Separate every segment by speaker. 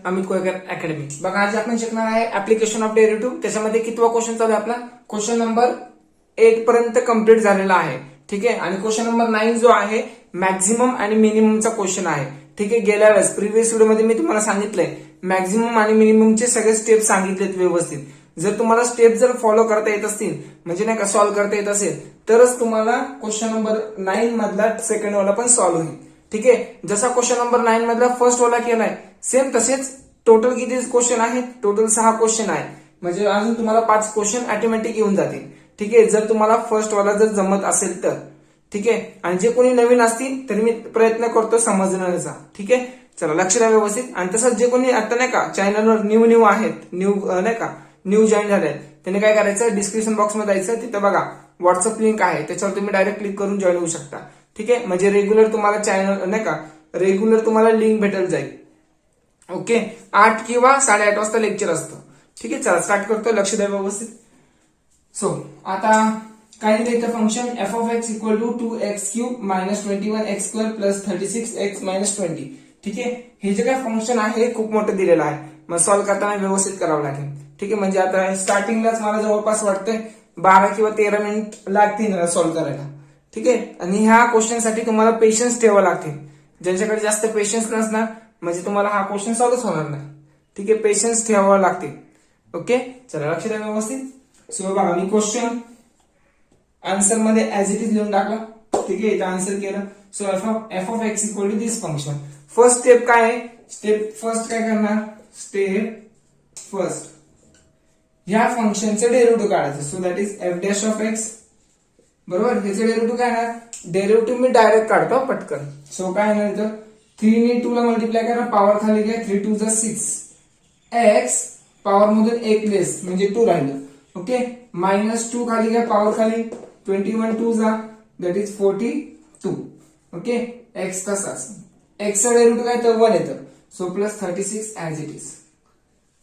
Speaker 1: Amit Kolkar academy. बघा आज आपण शिकणार आहे ऍप्लिकेशन ऑफ डेरिव्हेटिव्ह. त्याच्यामध्ये कितवा क्वेश्चन चालू आहे आपला? क्वेश्चन नंबर 8 पर्यंत कंप्लीट झालेला आहे. ठीक आहे. आणि क्वेश्चन नंबर 9 जो आहे मॅक्झिमम आणि मिनिममचा क्वेश्चन आहे. ठीक आहे. गेल्या वेळेस प्रिव्हियस व्हिडिओमध्ये मी तुम्हाला सांगितलंय मॅक्झिमम आणि मिनिममचे सगळे स्टेप सांगितलेत व्यवस्थित. जर तुम्हाला स्टेप जर फॉलो करता येत असतील म्हणजे नाही का सॉल्व्ह करता येत असेल तरच तुम्हाला क्वेश्चन नंबर 9 मधला सेकंड वाला पण सॉल्व्ह होईल. ठीक आहे. जसा क्वेश्चन नंबर 9 मधला फर्स्ट वाला केलाय सेम तसेच टोटल किती क्वेश्चन आहेत? टोटल 6 क्वेश्चन आहे. म्हणजे अजून तुम्हाला 5 क्वेश्चन ऑटोमॅटिक येऊन जातील. ठीक आहे. जर तुम्हाला फर्स्ट वाला जर जमत असेल तर. ठीक आहे. आणि जे कोणी नवीन असतील तर मी प्रयत्न करतो समजण्याचा. ठीक आहे. चला लक्ष द्या व्यवस्थित. आणि तसंच जे कोणी आता नाही का चॅनलवर न्यू आहेत, नाही का न्यू जॉईन झाले त्यांनी काय करायचं, डिस्क्रिप्शन बॉक्स मध्ये जायचं, तिथं बघा व्हॉट्सअप लिंक आहे, त्याच्यावर तुम्ही डायरेक्ट क्लिक करून जॉईन होऊ शकता. ठीक आहे. म्हणजे रेग्युलर तुम्हाला चॅनल नाही का रेग्युलर तुम्हाला लिंक भेटत जाईल. ओके. 8 किंवा 8:30 वाजता लेक्चर असतं. ठीक आहे. चला स्टार्ट करतो. लक्ष द्या व्यवस्थित. सो आता काय दिलं इथं function f of x equal to 2x³ minus 21x² plus 36x minus 20. ठीक आहे. हे जे काय फंक्शन आहे खूप मोठं दिलेलं आहे. मग सॉल्व्ह करताना व्यवस्थित करावं लागेल. ठीक आहे. म्हणजे आता स्टार्टिंगलाच मला जवळपास वाटतंय 12 किंवा 13 मिनिट लागतील सॉल्व्ह करायला. ठीक आहे. आणि ह्या क्वेश्चन साठी तुम्हाला पेशन्स ठेवावं लागतील. ज्यांच्याकडे जास्त पेशन्स नसणार म्हणजे तुम्हाला हा क्वेश्चन सॉल्व्हच होणार नाही. ठीक आहे. पेशन्स ठेवावं लागतील. ओके. चला लक्ष द्या व्यवस्थित. सो बघा मी क्वेश्चन आन्सर मध्ये ऍज इट इज लिहून टाकला. ठीक आहे. इथं आन्सर केलं. So F of x equal to this function. First step काय आहे? स्टेप फर्स्ट काय करणार? स्टेप फर्स्ट ह्या फंक्शनचं डेरिव्हेटिव्ह काढायचं. So that is F dash of X बरोबर. ह्याचं डेरिव्हेटिव्ह काय येणार? डेरिव्हेटिव्ह मी डायरेक्ट काढतो पटकन. सो काय येणार इथं 3 ने 2 ला मल्टिप्लाय करा, पॉवर खाली घ्या, 3 2 6 एक्स पॉवर मधून 1 लेस म्हणजे 2 राहिलं. ओके. मायनस 2 खाली घ्या, पॉवर खाली 21 2 जा दॅट इज 42. ओके. एक्स तसाच एक्सचा डेरिव्हेटिव्ह काय तर 1 येतं. So plus 36 as it is.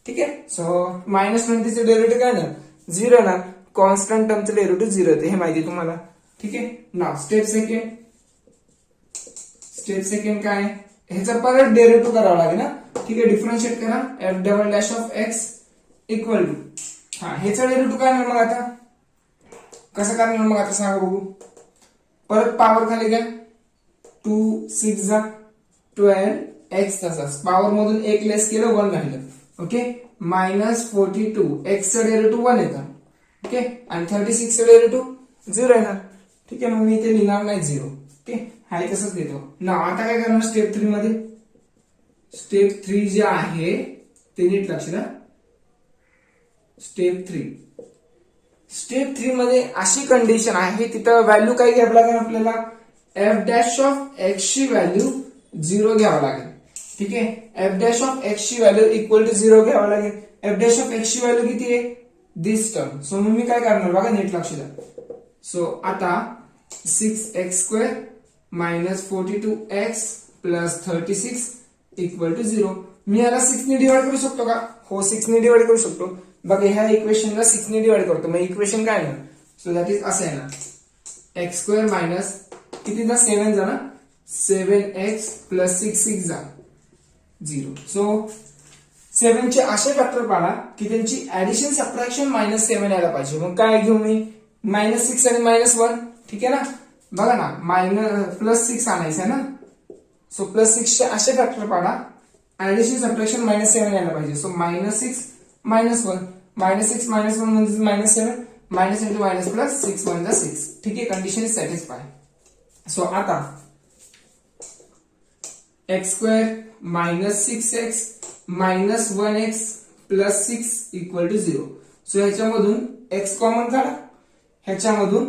Speaker 1: ठीक आहे. सो मायनस 20चे डेरिव्हेटिव्ह काय ना 0 ना. कॉन्स्टंट टर्मचं डेरिव्हेटिव्ह 0 येते हे माहिती तुम्हाला. ठीक आहे. नाव स्टेप सेकंड काय ह्याचा परत डेरिव्हेटिव्ह करावा लागेल ना. ठीक आहे. डिफरन्शिएट करा. F double dash of x equal to ह्याचा डेरिव्हेटिव्ह काय मग आता कसं करणार मग आता सांगा बघू. परत पॉवर खाली घ्या, 2 6 जा 12 एक्स तसाच पॉवर मधून 1 लेस केलं 1 राहिलं. ओके. मायनस 42 एक्सचं डेरिव्हेटिव्ह 1 येतं. ओके. आणि 36 चं डेरिव्हेटिव्ह 0 येणार. ठीक आहे. मग मी इथे लिहिणार नाही 0. ओके. हाय तसंच देतो ना. आता काय करणार स्टेप 3 मध्ये? स्टेप 3 जे आहे ते नीट लक्ष द्या. स्टेप 3 मध्ये अशी कंडिशन आहे तिथं व्हॅल्यू काय घ्यावं लागेल आपल्याला? एफ डॅश ऑफ एक्स ची व्हॅल्यू 0 घ्यावं लागेल. ठीक आहे. एफ डॅश ऑफ एक्स ची व्हॅल्यू इक्वल टू 0 घ्यावं लागेल. एफ डॅश ऑफ एक्स ची व्हॅल्यू किती आहे? दिस टर्म. सो मग मी काय करणार बघा नीट लक्ष द्या. सो आता 6x² minus 42x plus 36 equal to 0. मी याला 6 ने डिवाइड करू शकतो का? हो 6 ने डिवाइड करू शकतो. बघा ह्या इक्वेशनला 6 ने डिवाइड करतो. मग इक्वेशन काय ना सो दॅट इज असं आहे ना x² मायनस किती जा 7 जा ना 7x प्लस 6 जा 0. सो 7 चे असे फॅक्टर पाडा की त्यांची ऍडिशन सबट्रॅक्शन -7 यायला पाहिजे. मग काय घेऊ मी? -6 आणि -1. ठीक आहे ना. बघा ना +6 आणायचं आहे ना. सो +6 चे असे फॅक्टर पाडा ऍडिशन सबट्रॅक्शन -7 यायला पाहिजे. सो -6 -1 -6 -1 म्हणजे -7 मायनस इंटू मायनस प्लस 6 1 जा 6. ठीक आहे. Condition is satisfy. सो आता x² minus 6x minus 1x plus 6 equal to 0. So ह्याच्यामधून x कॉमन काढा, ह्याच्यामधून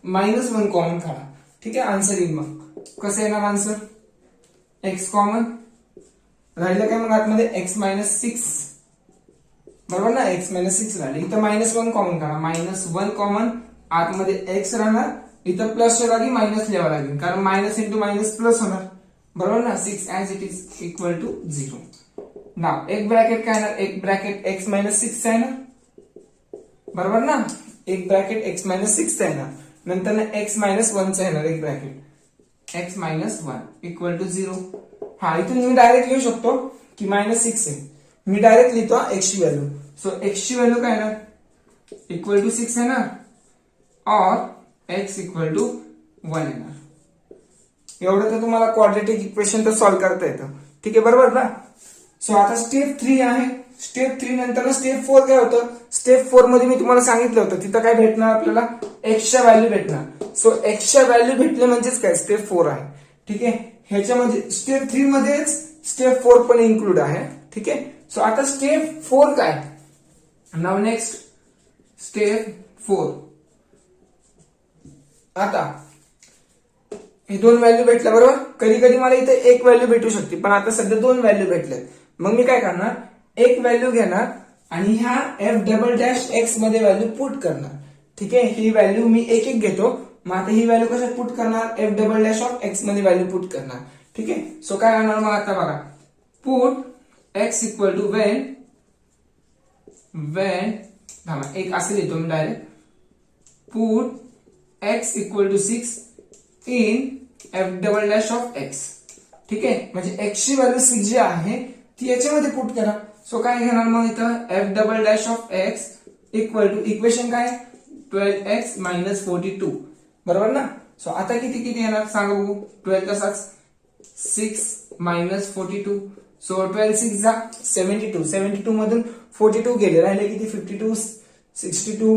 Speaker 1: -1 कॉमन काढा. ठीक आहे. आन्सर येईल. मग कसं येणार आन्सर? x कॉमन राहिलं काय मग आतमध्ये x मायनस 6 बरोबर ना. x मायनस 6 राहिले. इथं -1 कॉमन काढा. -1 कॉमन आतमध्ये x राहणार. इथं प्लसच्या जागी मायनस लिहावं लागेल कारण मायनस इंटू मायनस प्लस होणार बरोबर ना. 6 as it is equal to 0. नाव एक ब्रॅकेट काय येणार? एक ब्रॅकेट x मायनस 6 आहे ना बरोबर ना. एक ब्रॅकेट x मायनस 6 आहे ना. नंतर ना x मायनस 1 चा येणार एक bracket x minus 1 equal to 0. हा इथून मी डायरेक्ट लिहू शकतो की -6 आहे. मी डायरेक्ट लिहितो एक्स ची व्हॅल्यू. सो एक्स ची व्हॅल्यू काय येणार, इक्वल टू 6 येणार और एक्स इक्वल टू 1 येणार. एवढं तर तुम्हाला क्वाड्रेटिक इक्वेशन तर सॉल्व्ह करता येतं. ठीक आहे, बरोबर ना. सो आता स्टेप 3 आहे. स्टेप 3 नंतर स्टेप 4 काय होतं, स्टेप 4 मध्ये मी तुम्हाला सांगितलं होतं तिथं काय भेटणार आपल्याला, एक्सच्या व्हॅल्यू भेटणार. सो एक्सच्या व्हॅल्यू भेटले म्हणजेच काय, स्टेप 4 आहे. ठीक आहे, ह्याच्यामध्ये स्टेप 3 मध्येच स्टेप 4 पण इन्क्लूड आहे. ठीक आहे, सो आता स्टेप 4 काय, नाव नेक्स्ट स्टेप 4. आता हे दोन व्हॅल्यू भेटल्या बरोबर. कधी कधी मला इथे एक व्हॅल्यू भेटू शकते, पण आता सध्या दोन व्हॅल्यू भेटल्यात. मग मी काय करणार, एक व्हॅल्यू घेणार आणि ह्या एफ डबल डॅश एक्स मध्ये व्हॅल्यू पुट करणार. ठीक आहे, ही व्हॅल्यू मी एक एक घेतो. मग आता ही व्हॅल्यू कशात पुट करणार, F double dash of X मध्ये व्हॅल्यू पुट करणार. ठीक आहे, सो काय करणार मग आता बघा, put X equal to one एक असं लिहितो मी direct, put X equal to 6 in F double dash of X. ठीक आहे, म्हणजे एक्स ची व्हॅल्यू 6 जी आहे ती याच्यामध्ये पुट करा. सो काय घेणार मग इथं, F double dash of x equal to equation काय 12x मायनस 42, बरोबर ना. सो आता किती किती येणार सांगा बघू, 12 तसाच 6 मायनस 42. सो 12 6 जा 72, 72 मधून 42 गेले, राहिले किती 52 62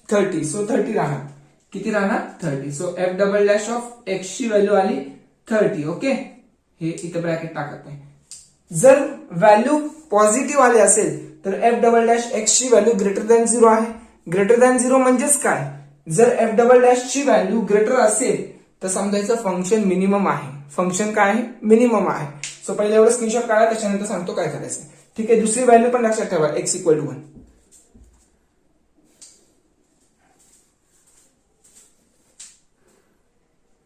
Speaker 1: 30. सो 30 राहणार, किती राहणार 30. So F double dash of x ची व्हॅल्यू आली 30. ओके, हे इथं ब्रॅकेट टाकत नाही. जर व्हॅल्यू पॉझिटिव्ह आले असेल तर एफ डबल डॅश एक्स ची व्हॅल्यू ग्रेटर दॅन 0 आहे. ग्रेटर दॅन 0 म्हणजेच काय, जर एफ डबल डॅश ची व्हॅल्यू ग्रेटर असेल तर समजायचं फंक्शन मिनिमम आहे. फंक्शन काय आहे, मिनिमम आहे. सो पहिले एवढं स्क्रीनशॉट काढा, त्याच्यानंतर सांगतो काय करायचं. ठीक आहे, दुसरी व्हॅल्यू पण लक्षात ठेवा, एक्स इक्वल टू 1.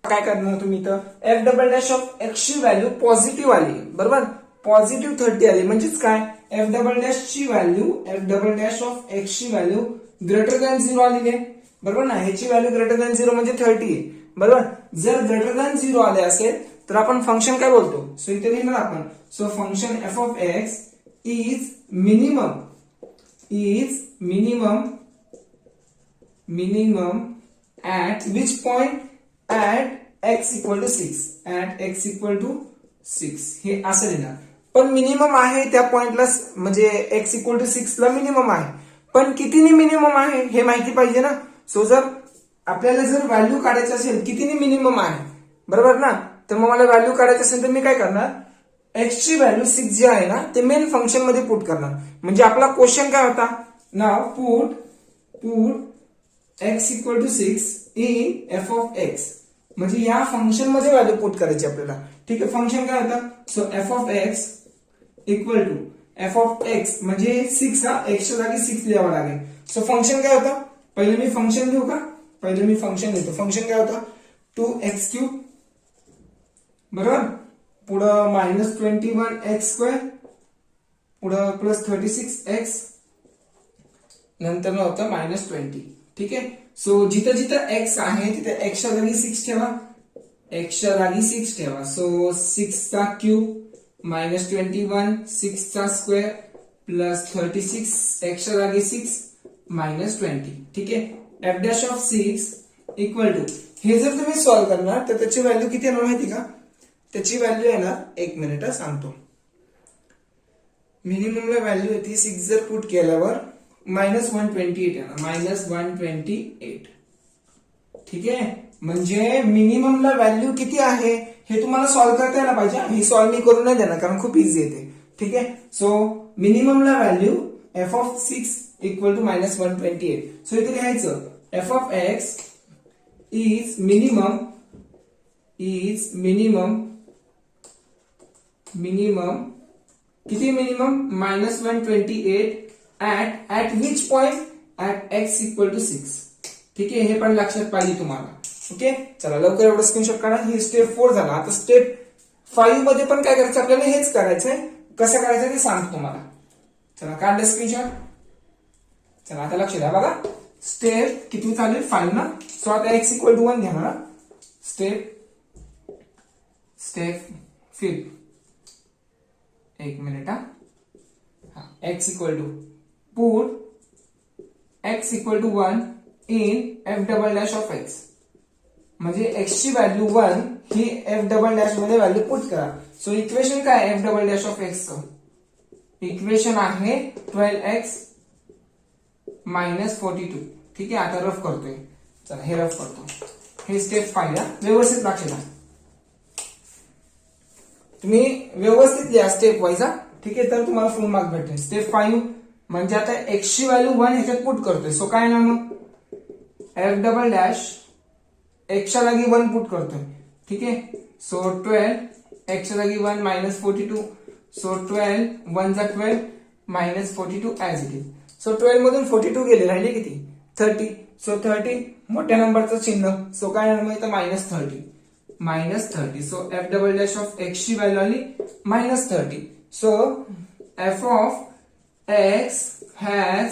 Speaker 1: काय करणार तुम्ही इथं, F double dash of x ची व्हॅल्यू पॉझिटिव्ह आली, बरोबर, पॉझिटिव्ह 30 आली म्हणजेच काय, एफ डबल डॅश ची value, F double dash of x ची व्हॅल्यू ग्रेटर दॅन 0 आलेली आहे, बरोबर ना. ह्याची व्हॅल्यू ग्रेटर दॅन 0 म्हणजे 30 आहे, बरोबर. जर ग्रेटर दॅन 0 आले असेल तर आपण फंक्शन काय बोलतो, सो इथे लिहिणार आपण. So function F of x is minimum at which point, at x equal to 6, at x equal to 6 हे असं लिहिणार. पण मिनिमम आहे त्या पॉइंटला, म्हणजे x इक्वल टू 6 ला मिनिमम आहे, पण कितीने मिनिमम आहे हे माहिती पाहिजे ना. सो जर आपल्याला जर व्हॅल्यू काढायची असेल कितीने मिनिमम आहे, बरोबर ना, तर मग मला व्हॅल्यू काढायची असेल तर मी काय करणार, एक्स ची व्हॅल्यू 6 जी आहे ना ते मेन फंक्शन मध्ये पुट करणार. म्हणजे आपला क्वेश्चन काय होता, now put X equal to 6 in F of X, म्हणजे या फंक्शन मध्ये व्हॅल्यू पुट करायची आपल्याला. ठीक आहे, फंक्शन काय होतं, so F of x equal to F of X म्हणजे 6 हा एक्सच्या जागी 6 लिहावा लागेल. सो फंक्शन काय होतं, पहिले मी फंक्शन लिहू का, पहिले मी फंक्शन लिहितो. फंक्शन काय होतं, 2x3 बरोबर, पुढं मायनस 21x2, पुढं प्लस 36x, नंतर होतं मायनस 20. ठीक आहे, सो जिथं जिथं x आहे तिथे एक्सच्या जागी 6 ठेवा, एक्सच्या जागी 6 ठेवा. सो 6 चा क्यूब मायनस 21, 6 चा स्क्वेअर प्लस 36, एक्सच्या जागी 6 मायनस 20. ठीक आहे, F dash of 6 equal to, हे जर तुम्ही सॉल्व्ह करणार तर त्याची व्हॅल्यू किती येणार माहिती का, त्याची व्हॅल्यू येणार, एक मिनिट सांगतो. मिनिममला व्हॅल्यू होती 6 जर पुट केल्यावर मायनस 128 येणार, मायनस 128. ठीक आहे, म्हणजे मिनिममला व्हॅल्यू किती आहे हे तुम्हाला सॉल्व्ह करता यायला पाहिजे. हे सॉल्व्ह मी करून नाही देणार कारण खूप इझी येते. ठीक आहे, सो मिनिममला value F of 6 equal to minus 128. So इथे लिहायचं F of x is minimum किती, minimum minus 128 at which point, at x equal to 6. ठीक आहे, हे पण लक्षात पाहिजे तुम्हाला. ओके, चला लवकर एवढं स्क्रीनशॉट काढा. ही स्टेप 4 झाला. आता स्टेप 5 मध्ये पण काय करायचं आपल्याला, हेच करायचंय. कसं करायचं ते सांगतो तुम्हाला. चला काढलं स्क्रीनशॉट. चला आता लक्ष द्या बघा, स्टेप किती चालू आहे, 5 ना. सो आता x इक्वल टू 1 घेणार. स्टेप 5, एक मिनिट हा x equal to put x equal to 1 in f double dash of x, म्हणजे x ची व्हॅल्यू 1 ही f डबल डॅश मध्ये व्हॅल्यू पुट करा. सो इक्वेशन काय f double dash of x चं इक्वेशन आहे 12x मायनस 42. ठीक आहे, आता रफ करतोय. चला हे रफ करतो. हे स्टेप 5 व्यवस्थित लक्ष द्या. तुम्ही व्यवस्थित लिहा स्टेप वाईज. ठीक आहे, तर तुम्हाला फुल मार्क भेटेल. स्टेप 5 म्हणजे आता x ची व्हॅल्यू 1 ह्याच्यात पुट करतोय. सो काय ना मग f डबल डॅश x च्या जागी 1 पुट करतोय. ठीक आहे, सो 12 x च्या जागी 1 मायनस 42. सो 12 1 जा 12 minus 42 as it is. So 12 मधून 42 गेले, राहिले किती 30. सो 30 मोठ्या नंबरचं चिन्ह. सो काय मग इथं minus 30. So f double dash of x ची व्हॅल्यू आली minus 30. So f of x has,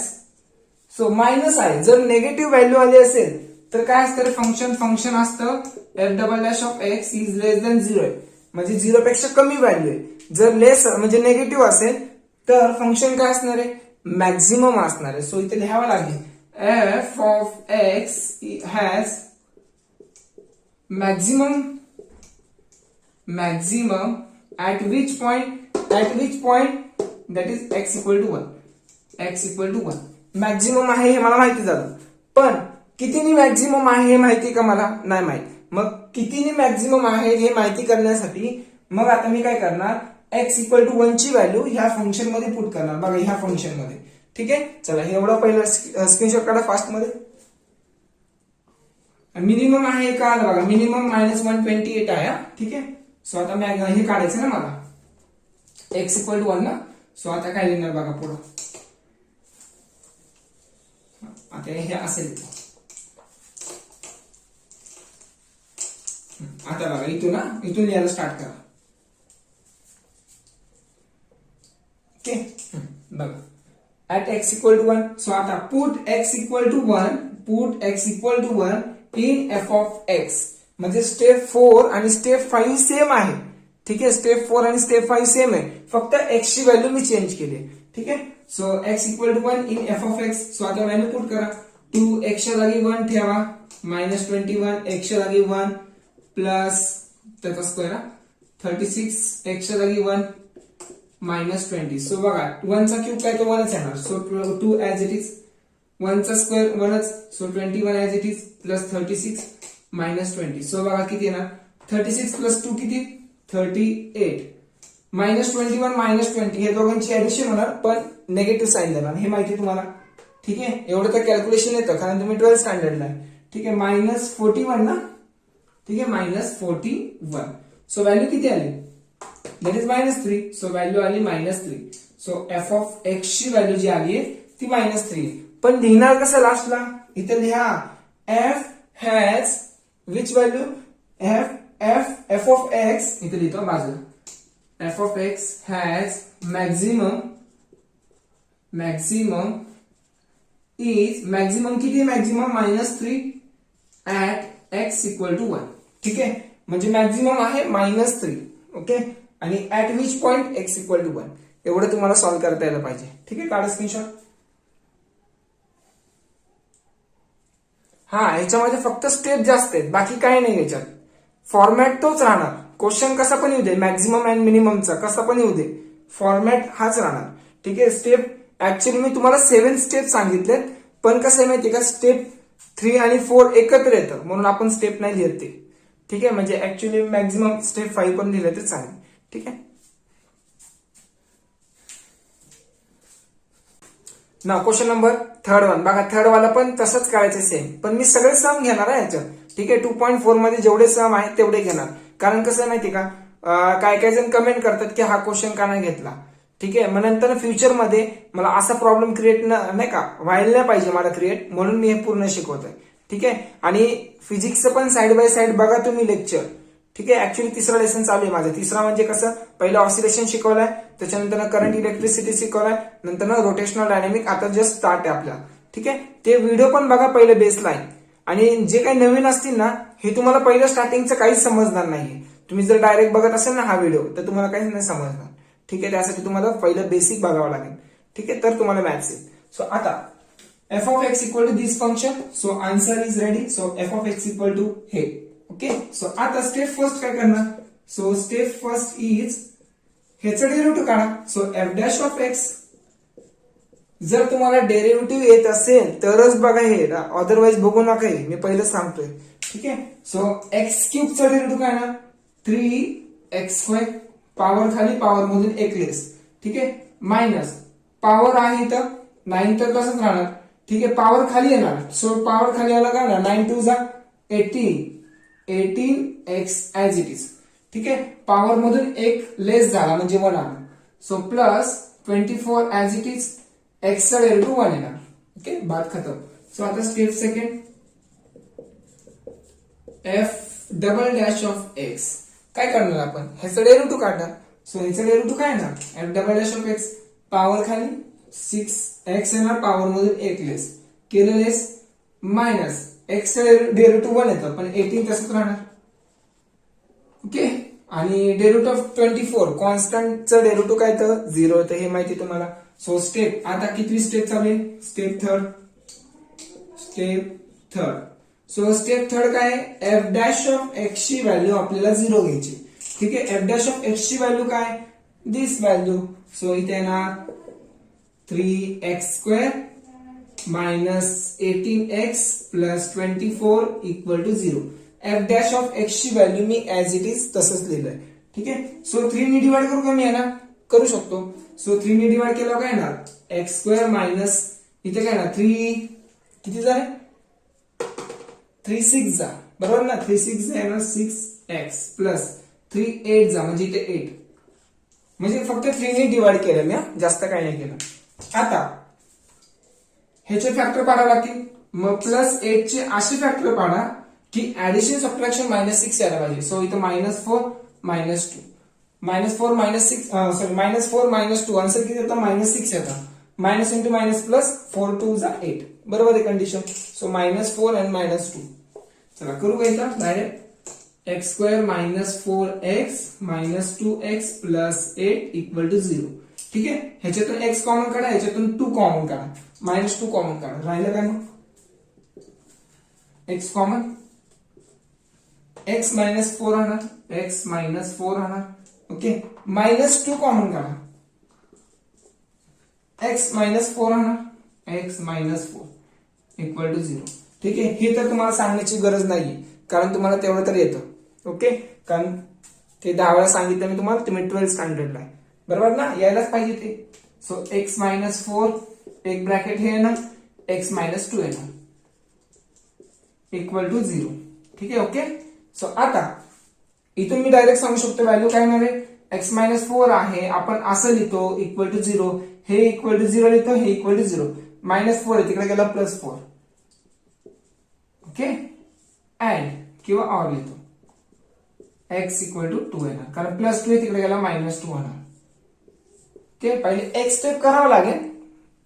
Speaker 1: so minus आहे. जर निगेटिव्ह व्हॅल्यू आली असेल तर काय असतं फंक्शन असतं f double dash of x is less than 0, म्हणजे 0 पेक्षा कमी व्हॅल्यू आहे. जर लेस म्हणजे निगेटिव्ह असेल तर फंक्शन काय असणार आहे, मॅक्झिमम असणार आहे. सो इथे लिहावं लागेल f of x has maximum at which point that is x equal to 1. Maximum आहे हे मला माहिती झालं, पण कितीनी मॅक्झिमम आहे हे माहिती का मला नाही माहित. मग कितीनी मॅक्झिमम आहे हे माहिती करण्यासाठी मग आता मी काय करणार, x इक्वल टू 1 ची व्हॅल्यू ह्या फंक्शन मध्ये पुट करणार. बघा ह्या फंक्शन मध्ये. ठीक आहे, चला हे एवढं पहिलं स्क्रीनशॉट काढा फास्ट मध्ये. मिनिमम आहे का आलं बघा, मिनिमम मायनस 128 आहे. ठीक आहे, सो आता हे काढायचं ना मला, x इक्वल टू 1 ना. सो आता काय लिहिणार बघा पुढं, आता हे असेल. आता बघा इथून लिहायला स्टार्ट करा. ओके, बघा at x equal to 1. So आता put x equal to 1 in f of x, म्हणजे स्टेप 4 आणि स्टेप 5 सेम आहे. ठीक आहे, स्टेप 4 आणि स्टेप 5 सेम आहे, फक्त x ची व्हॅल्यू मी चेंज केली. ठीक आहे, so x equal to 1 in f of x. So आता व्हॅल्यू पुट करा. 2 x च्या जागी 1 ठेवा, मायनस 21 x च्या जागी 1 प्लस त्याचा स्क्वेअर 36 x च्या जागी 1 मायनस 20. सो बघा 1 चा क्यूब काय तो 1च येणार. सो 2 ऍज इट इज, 1 चा स्क्वेअर 1च. So 21 as it is plus 36 minus 20. सो बघा किती येणार, 36 प्लस 2 किती 38. मायनस 21 मायनस 20 हे दोघांची ऍडिशन होणार, पण निगेटिव्ह साईन देणार, हे माहिती तुम्हाला. ठीक आहे, एवढं तर कॅल्क्युलेशन येतं कारण तुम्ही 12th स्टँडर्डला आहे. ठीक आहे, मायनस 41 ना. ठीक आहे, मायनस 41. सो व्हॅल्यू किती आली, that is minus 3. So value आली minus 3. So F of x ची व्हॅल्यू जी आली आहे ती मायनस 3. पण लिहिणार कसं लास्टला, इथे लिहा F has which value, F of X इथे लिहितो बाजूला. F of x has maximum is, maximum किती, maximum minus 3 at x equal to 1. ठीक आहे, म्हणजे मॅक्झिमम आहे मायनस 3. ओके, आणि at which point X equal to 1. एवढं तुम्हाला सॉल्व्ह करता यायला पाहिजे. ठीक आहे, काढा स्क्रीनशॉट. हा, ह्याच्यामध्ये फक्त स्टेप जास्त आहेत, बाकी काही नाही. याच्यात फॉर्मॅट तोच राहणार. क्वेश्चन कसा पण येऊ दे, मॅक्झिमम अँड मिनिममचा कसा पण येऊ दे, फॉर्मॅट हाच राहणार. ठीक आहे, स्टेप ऍक्च्युअली मी तुम्हाला 7 स्टेप सांगितलेत, पण कसं आहे माहितीये का, स्टेप 3 आणि 4 एकत्र येतं म्हणून आपण स्टेप नाही लिहित ते. ठीक आहे, म्हणजे ऍक्च्युअली मॅक्झिमम स्टेप 5 पण लिहिलं तर चालेल. ठीक आहे ना. क्वेश्चन नंबर थर्ड वन बघा, थर्ड वाला पण तसंच करायचं सेम, पण मी सगळे सम घेणार आहे याच्यात. ठीक आहे, 2.4 मध्ये जेवढे सम आहेत तेवढे घेणार. कारण कसं आहे माहिती का, काय काय जण कमेंट करतात की हा क्वेश्चन का नाही घेतला. ठीक आहे, मग नंतर फ्युचरमध्ये मला असा प्रॉब्लेम क्रिएट नाही का व्हायला नाही पाहिजे मला क्रिएट, म्हणून मी हे पूर्ण शिकवतोय. ठीक आहे, आणि फिजिक्सचं पण साइड बाय साइड बघा तुम्ही लेक्चर. ठीक आहे, ऍक्च्युअली तिसरा लेसन चालू आहे माझं. तिसरा म्हणजे कसं, पहिलं ऑसिलेशन शिकवलंय, त्याच्यानंतर करंट इलेक्ट्रिसिटी शिकवलाय, नंतर रोटेशनल डायनेमिक आता जस्ट स्टार्ट आहे आपला. ठीक आहे, ते व्हिडिओ पण बघा पहिले बेसलाईन. आणि जे काही नवीन असतील ना, हे तुम्हाला पहिलं स्टार्टिंगचं काहीच समजणार नाहीये. तुम्ही जर डायरेक्ट बघत असेल ना हा व्हिडिओ, तर तुम्हाला काहीच नाही समजणार. ठीक आहे, त्यासाठी तुम्हाला पहिलं बेसिक बघावं लागेल. ठीक आहे, तर तुम्हाला मॅथ्स येईल. सो आता F of x equal to this function. So answer is ready. So F of x equal to हे. ओके, सो आता स्टेप फर्स्ट काय करणार. सो स्टेप फर्स्ट इज ह्याचं डेरिव्हेटिव्ह काढा. So F dash of X, जर तुम्हाला derivative येत असेल तरच बघा हे, अदरवाइज बघू नका हे, मी पहिलं सांगतोय. ठीक आहे, सो एक्स क्यूबचा डेरिव्हेटिव्ह काय ना 3x², पॉवर खाली पॉवर मधून एक लेस. ठीक आहे, मायनस पॉवर आहे इथं 9 तर तसंच राहणार. ठीक आहे, पॉवर खाली येणार. सो पॉवर खाली आला काय ना 9 2 जा 18x ऍज इट इज. ठीक आहे, पॉवर मधून एक लेस झाला म्हणजे 1 आला. So plus 24 as it is, x चा डेरिव्हेटिव्ह 1 येणार. ओके, बात खतम. सो आता step second, F double dash of X काय करणार आपण, ह्याचं डेरिव्हेटिव्ह काढणार. सो ह्याचं डेरिव्हेटिव्ह काय ना F double dash of x, power खाली 6x येणार, पॉवर मधून एक लेस केलं लेस, मायनस एक्स डेरिव्हेटिव्ह 1 येतं पण 18 तसंच राहणार. ओके, आणि डेरिव्हेटिव्ह ऑफ 24 कॉन्स्टंटचं डेरिव्हेटिव्ह काय तर 0 येतं, हे माहिती तुम्हाला. सो स्टेप आता कितवी स्टेप चालू आहे, step third. So step third काय, एफ डॅश ऑफ एक्स ची व्हॅल्यू आपल्याला 0 घ्यायची. ठीक आहे, एफ डॅश ऑफ एक्स ची व्हॅल्यू काय, दिस व्हॅल्यू. सो इथे येणार 3x² minus 18x plus 24 equal to 0. F dash of x ची व्हॅल्यू मी ऍज इट इज तसंच लिहिलंय. ठीक आहे, सो 3 ने डिवाइड करू का मी याला, करू शकतो. सो 3 ने डिवाइड केलं काय येणार x² मायनस इथे काय येणार 3 किती झाले 3 6 जा, बरोबर ना, 3 6 येणार 6x प्लस 3 8 जा म्हणजे इथे 8, म्हणजे फक्त 3 ने डिवाइड केलं मी, जास्त काही नाही केलं. आता ह्याचे फॅक्टर पाडावं लागतील. मग प्लस 8 चे असे फॅक्टर पाडा की ऍडिशन सबट्रॅक्शन -6 यायला पाहिजे. सो इथं -4 -2, -4 -6 सॉरी -4 -2 आन्सर किती येतं -6 येतं. मायनस इंटू मायनस प्लस 4 2 जा 8, बरोबर आहे कंडिशन. सो -4 आणि -2. चला करू का इथं direct, x² -4x -2x plus 8 equal to 0. ठीक आहे, ह्याच्यातून x कॉमन काढा, ह्याच्यातून 2 कॉमन काढा, -2 कॉमन काढा, राहिलं काय मग x कॉमन, x -4 राहणार, x -4 राहणार. ओके, -2 कॉमन काढा, x -4 राहणार, x -4 इक्वल टू 0. ठीक आहे, हे तर तुम्हाला सांगण्याची गरज नाही कारण तुम्हाला तेवढं तर येतं. ओके, कारण ते 10 वेळा सांगितलं मी तुम्हाला, तुम्ही 12th स्टँडर्डला आहे, बरोबर ना, यायलाच पाहिजे ते. सो x -4 एक ब्रॅकेट हे येणार, x -2 येणार इक्वल टू 0. ठीक आहे, ओके. सो आता इथून मी डायरेक्ट सांगू शकतो व्हॅल्यू काय येणार आहे, x -4 आहे, आपण असं लिहितो इक्वल टू 0, हे इक्वल टू 0 लिहितो, हे इक्वल टू 0, -4 आहे तिकडे गेला +4. ओके, अँड किंवा ऑर लिहितो, x इक्वल टू 2 येणार, कारण +2 आहे तिकडे गेला -2 होणार. ओके, पहिले एक स्टेप करावं लागेल,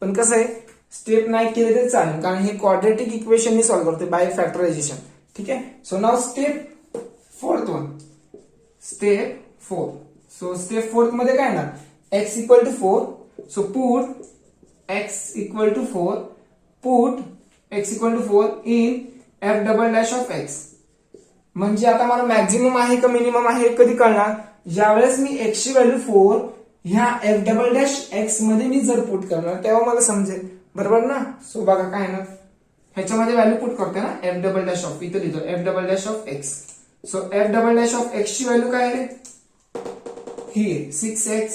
Speaker 1: पण कसं आहे स्टेप नाही केले तरी चालेल कारण हे क्वाड्रेटिक इक्वेशन मी सॉल्व्ह करतोय बाय फॅक्टरायझेशन. ठीक आहे, so now step fourth one, step 4. So step fourth मध्ये काय येणार, x equal to 4. So put x equal to 4, put x equal to 4 in f double dash of x. म्हणजे आता मला मॅक्झिमम आहे का मिनिमम आहे कधी कळणार, ज्यावेळेस मी x ची व्हॅल्यू 4 ह्या f डबल डॅश x मध्ये मी जर पुट करणार तेव्हा मला समजेल, बरोबर ना. सो बघा काय ना, ह्याच्यामध्ये व्हॅल्यू पुट करते ना f डबल डॅश ऑफ, इथं लिहितो f double dash of x. So f double dash of x ची व्हॅल्यू काय आहे, ही 6x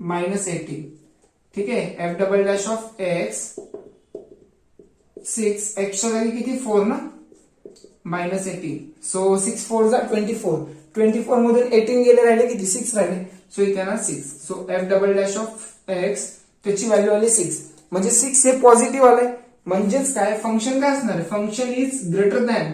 Speaker 1: -18. ठीक आहे, f double dash of x 6x च्या जागी किती 4 ना, -18. सो 6 4 जा 24, 24 मधून 18 गेले, राहिले किती 6 राहिले. सो इथे ना 6. So f double dash of x त्याची व्हॅल्यू आली 6, म्हणजे 6 हे पॉझिटिव्ह आलंय, म्हणजेच काय फंक्शन काय असणार आहे, फंक्शन इज ग्रेटर दॅन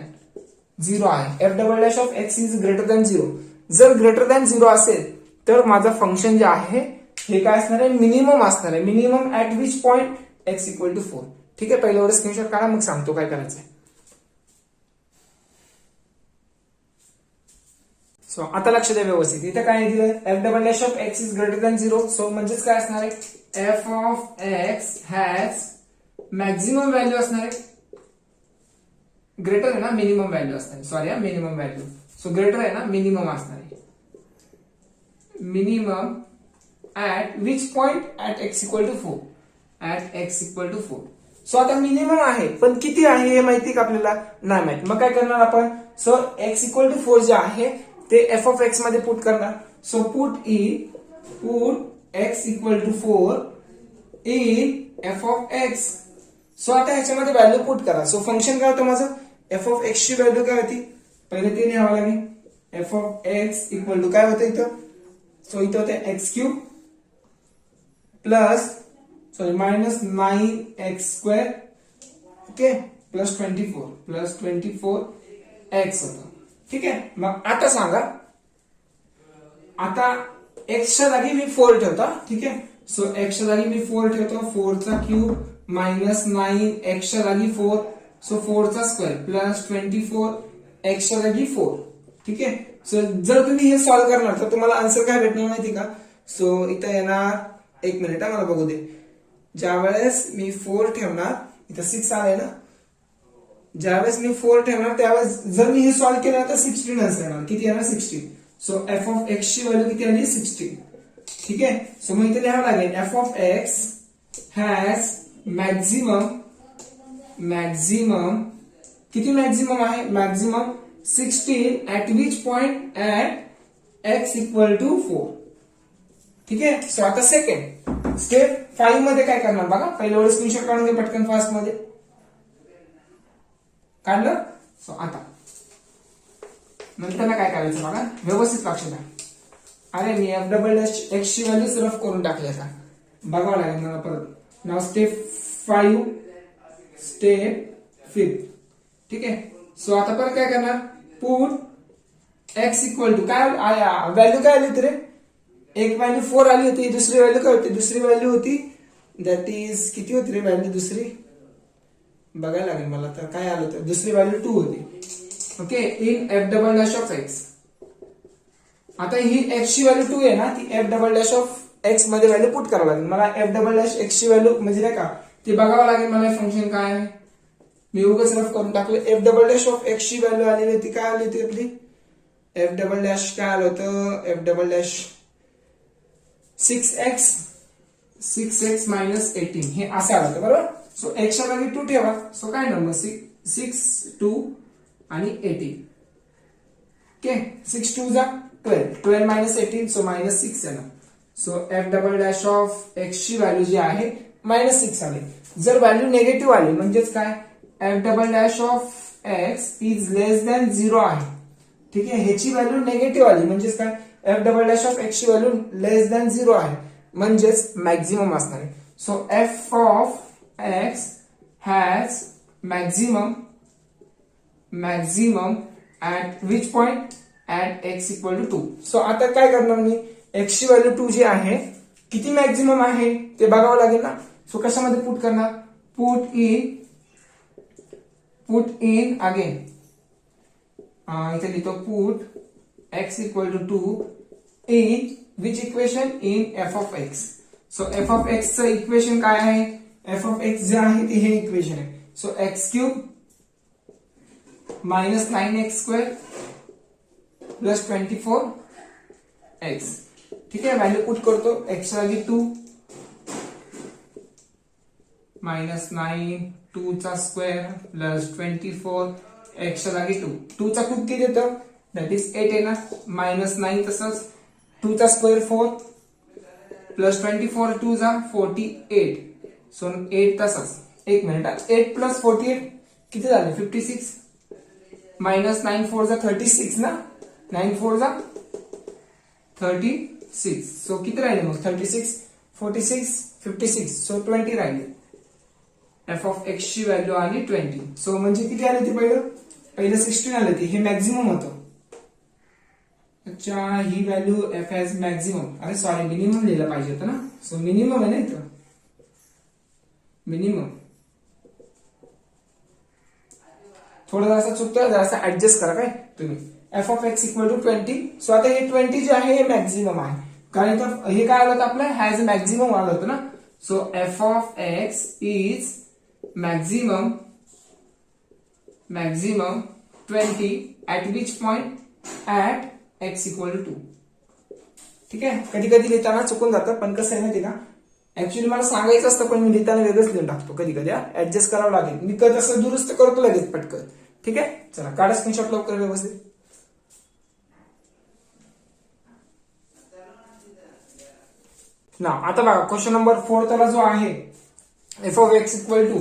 Speaker 1: 0 आहे. f double dash of x is greater than 0. जर ग्रेटर दॅन 0 असेल तर माझं फंक्शन जे आहे हे काय असणार आहे, मिनिमम असणार आहे. Minimum at which point, x equal to 4. ठीक आहे, पहिल्यावर स्क्रीनशॉट काढा, मग सांगतो काय करायचंय. सो आता लक्ष द्या व्यवस्थित, इथे काय दिलंय, f double dash of x is greater than 0. So म्हणजेच काय असणार आहे, F of x has maximum value असणार आहे, ग्रेटर आहे ना, मिनिमम व्हॅल्यू असणार आहे, sorry minimum value, so greater आहे ना, मिनिमम असणार आहे, minimum at which point at x equal to 4, at x equal to 4. So आता मिनिमम आहे पण किती आहे हे माहिती का आपल्याला, नाही माहित. मग काय करणार आपण, सो एक्स इक्वल टू 4 जे आहे ते एफ ऑफ एक्स मध्ये पुट करणार. So put X equal to 4 in F of X. So आता ह्याच्यामध्ये व्हॅल्यू पुट करा. सो फंक्शन काय होतं माझं, एफ ऑफ एक्स ची व्हॅल्यू काय होती, पहिले ते लिहावं लागेल. F of x equal to काय होतं इथं, सो इथं होते X cube plus minus 9x², okay, plus 24 X होतं. ठीक आहे. मग आता सांगा, आता एक्सच्या जागी मी 4 ठेवतो. ठीक आहे. सो एक्सच्या जागी मी 4 ठेवतो, 4 चा क्यूब मायनस 9 एक्सच्या जागी 4, सो 4 चा स्क्वेअर प्लस 24 एक्सच्या जागी 4. ठीक आहे. सो जर तुम्ही हे सॉल्व्ह करणार तर तुम्हाला आन्सर काय भेटणार माहिती का, सो इथं येणार, एक मिनिट मला बघू दे, ज्यावेळेस मी 4 ठेवणार, इथं 6 आले ना, ज्यावेळेस मी 4 ठेवणार त्यावेळेस जर मी हे सॉल्व्ह केलं तर 16 आन्सर येणार. किती येणार, 16. सो एफ ऑफ एक्स ची व्हॅल्यू किती आली, 16. ठीक आहे. सो मग इथे लिहावं लागेल F of x has maximum किती मॅक्झिमम आहे, maximum 16 at which point at x equal to 4. ठीक आहे. सो आता सेकंड स्टेप 5 मध्ये काय करणार बघा, पहिल्या वेळेस स्क्रीनशॉट काढून घे पटकन, फास्ट मध्ये काढलं. सो आता नंतर काय करायचं बघा, व्यवस्थित लक्ष द्या. अरे मी एफ डबल एक्स ची व्हॅल्यू रफ करून टाकली, आता बघावं लागेल मला परत. नाव स्टेप 5, स्टेप 5. ठीक आहे. सो आता परत काय करणार, पुट एक्स इक्वल टू काय व्हॅल्यू काय आली होती रे, एक व्हॅल्यू 4 आली होती, दुसरी व्हॅल्यू काय होती, दुसरी व्हॅल्यू होती दॅट इज किती होती रे व्हॅल्यू दुसरी, बघायला लागेल मला, तर काय आलं होतं, दुसरी व्हॅल्यू 2 होती. Okay, in F double dash of X. आता ही एक्स ची व्हॅल्यू 2 आहे ना, ती F double dash of X मध्ये व्हॅल्यू पुट करावं लागेल मला. एफ डबल डॅश एक्स ची व्हॅल्यू म्हणजे नाही का ती बघावं लागेल मला, फंक्शन काय आहे, मी उगाच रफ करून टाकलं. F double dash of x ची व्हॅल्यू आलेली होती, काय आली होती आपली, एफ डबल डॅश काय आलं होतं, F double dash 6x minus 18 हे असं आलं होतं बरोबर. सो एक्सच्या जागी 2 ठेवा. सो काय नंबर 6, 2 आणि 18. ओके, 6 2 जा 12 मायनस 18, सो मायनस 6 आहे ना. So F double dash of x ची व्हॅल्यू जी आहे मायनस 6 आली. जर व्हॅल्यू निगेटिव्ह आली म्हणजेच काय, F double dash of x is less than 0 आहे. ठीक आहे, ह्याची व्हॅल्यू निगेटिव्ह आली म्हणजेच काय, F double dash of x ची व्हॅल्यू लेस दॅन 0 आहे म्हणजेच मॅक्झिमम असणार आहे. So F of x has maximum at which point, at x equal to 2. So आता काय करणार मी, एक्स ची व्हॅल्यू 2 जी आहे किती मॅक्झिमम आहे ते बघावं लागेल ना. सो कशामध्ये पुट करणार, पुट इन अगेन, इथे लिहितो put X equal to 2 in which equation, in F of X. So F of X चं इक्वेशन काय आहे, एफ ऑफ एक्स जे आहे ते हे इक्वेशन आहे. So x cube minus 9x² plus 24 x. ठीक आहे, व्हॅल्यू पुट करतो, एक्स जागी 2 मायनस 9 2 चा स्क्वेअर प्लस 24 एक्सच्या जागी 2, 2 चा क्यूब किती येतं दॅट इज 8 आहे ना, मायनस 9 तसंच 2 चा स्क्वेअर 4 प्लस 24 2 जा 48, सो 8 तसंच. एक मिनिट, 8 प्लस 48 किती झाले 56, मायनस 9 4 जा 36 ना, 9 4 जा 36, सो किती राहिले मग 36 46 56, सो 20 राहिले. एफ ऑफ एक्स ची व्हॅल्यू आली 20. सो म्हणजे किती आली ती, पहिलं 16 आली ती, हे मॅक्झिमम होतं. अच्छा, ही व्हॅल्यू एफ हॅज मॅक्झिमम, अरे सॉरी मिनिमम लिहिलं पाहिजे होतं ना. सो मिनिमम आहे ना इथं, मिनिमम थोडं जरासं चुकतं, जरासं ऍडजस्ट करा काय तुम्ही. F of x equal to 20. So आता हे 20 जे आहे हे मॅक्झिमम आहे, कारण इथं हे काय आलं होतं आपलं, हॅज मॅक्झिमम आलं होतं ना. So F of x is maximum 20 at which point at x equal to 2. ठीक आहे. कधी कधी लिहिताना चुकून जातं, पण कसं आहे माहिती का, ऍक्च्युली मला सांगायचं असतं पण मी लिहिताना वेगळंच लिहून टाकतो कधी कधी. ऍडजस्ट करावं लागेल, मी कधी असं दुरुस्त करतो लगेच पटकन. ठीक आहे, चला काढा स्क्रीनशॉट लवकर व्यवस्थित. ना आता बघा क्वेश्चन नंबर 4 त्याला जो आहे F of x equal to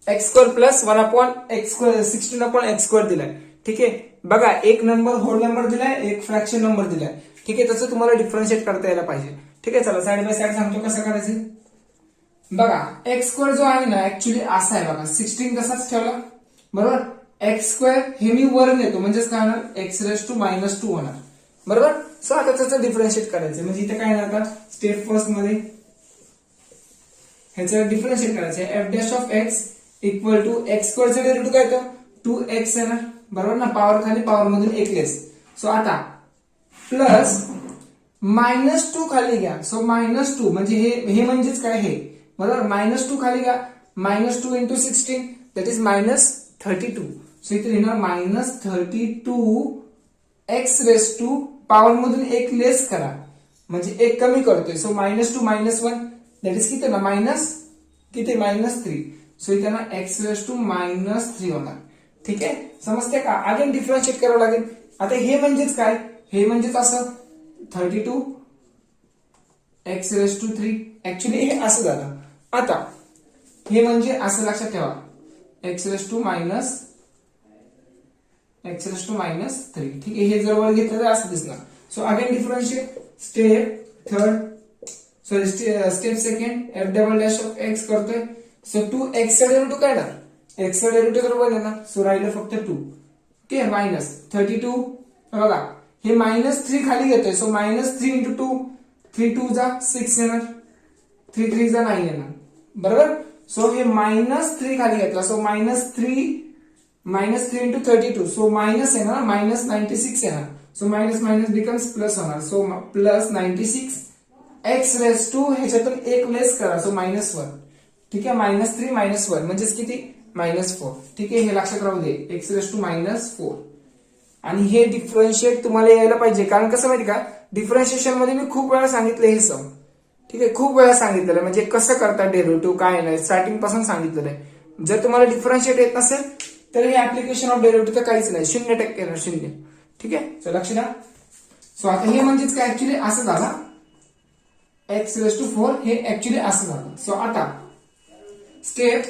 Speaker 1: X square plus 1 upon X square 16 upon X square दिलाय. ठीक आहे, बघा एक नंबर होल नंबर दिलाय, एक फ्रॅक्शन नंबर दिलाय. ठीक आहे, त्याचं तुम्हाला डिफरन्शिएट करता यायला पाहिजे. ठीक आहे, चला साइड बाय साइड सांगतो कसं करायचं. बघा एक्स स्क्वेअर जो आहे ना ऍक्च्युली असा आहे बघा, 16 तसाच ठेवला बरोबर. एक्स स्क्वेअर हे मी वर नेतो म्हणजेच काय होणार एक्स रेस टू -2 होणार बरोबर. सो आता त्याचं डिफरन्शिएट करायचं म्हणजे इथे काय होणार स्टेप फर्स्ट मध्ये ह्याचं डिफरन्शिएट करायचं. F dash of x equal to X स्क्वेअरचं डेरिव्हेटिव्ह काय येतं 2x येणार बरोबर ना, पॉवर खाली पॉवर मधून एक लेस. सो आता प्लस -2 खाली घ्या. सो -2 म्हणजे हे म्हणजेच काय हे बरोबर. -2 खाली घ्या, -2 इंटू 16 दॅट इज -32. सो इथे येणार -32 एक्स रेस टू पॉवर मधून एक लेस करा म्हणजे एक कमी करतोय. सो -2 -1 दॅट इज किती ना किती -3. सो इथे ना एक्स रेस टू -3 होणार. ठीक आहे, समजते का. अगेन डिफरन्शिएट करावं लागेल. आता हे म्हणजेच काय, हे म्हणजेच असं 32 एक्स रेस टू 3. ऍक्च्युली हे असं झालं. आता हे म्हणजे असं लक्षात ठेवा एक्स रेस टू -3. ठीक आहे, हे जर वर घेतलं तर असं दिसणार. So again differentiate step second F double dash of x करतोय. सो 2x चा डेरिव्हेटिव्ह काय येणार, x चा डेरिव्हेटिव्ह तर वन येणार. सो राहिलं फक्त 2. ठीक आहे, -32 बघा हे -3 खाली घेतोय. सो -3 इंटू 2 3 2 जा 6 येणार, 3 3 जा 9 येणार बरोबर. सो हे -3 खाली घेतला. सो -3 इंटू 32 सो मायनस येणार -96 येणार. So minus minus becomes plus होणार. So plus 96 X raise to ह्याच्यातून एक लेस करा. सो -1. ठीक आहे, -3 -1 म्हणजेच किती -4. ठीक आहे, हे लक्षात राहू दे एक्स रेस टू -4. आणि हे डिफरन्शिएट तुम्हाला यायला पाहिजे, कारण कसं माहिती का डिफरन्शिएशन मध्ये मी खूप वेळा सांगितलं हे सम. ठीक आहे, खूप वेळा सांगितलेलं आहे म्हणजे कसं करता डेरिव्हेटिव्ह काय नाही स्टार्टिंग पासून सांगितलेलं आहे. जर तुम्हाला डिफरन्शिएट येत नसेल तर हे ऍप्लिकेशन ऑफ डेरिव्हेटिव्ह तर काहीच नाही, 0% येणार 0. ठीक आहे, चला लक्ष द्या. सो आता हे म्हणजेच काय ऍक्च्युली असं झालं एक्स रेस टू 4 हे ऍक्च्युली असं झालं. सो आता स्टेप